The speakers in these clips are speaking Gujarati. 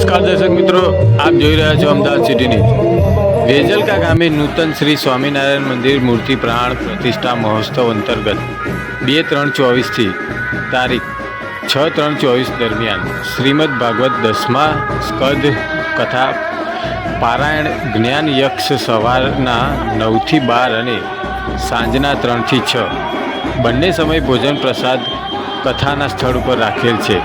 નમસ્કાર દર્શક મિત્રો, આપ જોઈ રહ્યા છો અમદાવાદ સિટી ન્યૂઝ। વેજલકા ગામે નૂતન શ્રી સ્વામિનારાયણ મંદિર મૂર્તિ પ્રાણ પ્રતિષ્ઠા મહોત્સવ અંતર્ગત 2-3-24 થી તારીખ 6-3-24 દરમિયાન શ્રીમદ ભાગવત 10મા સ્કંદ કથા પારાયણ જ્ઞાન યક્ષ સવારના 9 થી 12 અને સાંજના 3 થી 6 બંને સમય ભોજન પ્રસાદ કથાના સ્થળ ઉપર રાખેલ છે।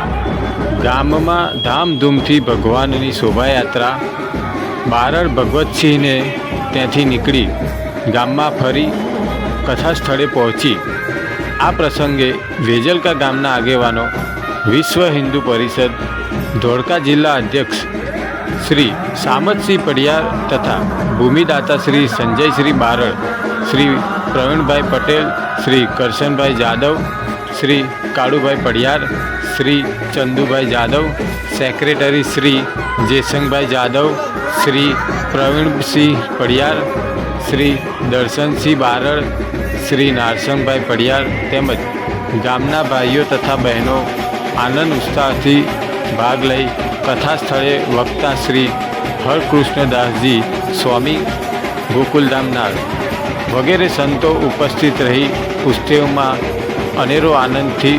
ગામમાં ધામધૂમથી ભગવાનની શોભાયાત્રા બારડ ભગવતસિંહને ત્યાંથી નીકળી ગામમાં ફરી કથા સ્થળે પહોંચી। આ પ્રસંગે વેજલકા ગામના આગેવાનો, વિશ્વ હિન્દુ પરિષદ ધોળકા જિલ્લા અધ્યક્ષ શ્રી સામતસિંહ પડિયાર તથા ભૂમિદાતા શ્રી સંજયશ્રી બારડ, શ્રી પ્રવીણભાઈ પટેલ, શ્રી કરશનભાઈ જાદવ, શ્રી કાળુભાઈ પડિયાર, શ્રી ચંદુભાઈ જાદવ, સેક્રેટરી શ્રી જેસંગભાઈ જાદવ, શ્રી પ્રવીણસિંહ પડિયાર, શ્રી દર્શનસિંહ બારડ, શ્રી નારસંગભાઈ પડિયાર તેમજ ગામના ભાઈઓ તથા બહેનો આનંદ ઉત્સાહથી ભાગ લઈ કથા સ્થળે વક્તા શ્રી હરકૃષ્ણદાસજી સ્વામી ગોકુલધામના વગેરે સંતો ઉપસ્થિત રહી ઉત્સવમાં અનેરો આનંદથી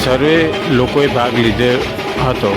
સર્વે લોકોએ ભાગ લીધો હતો।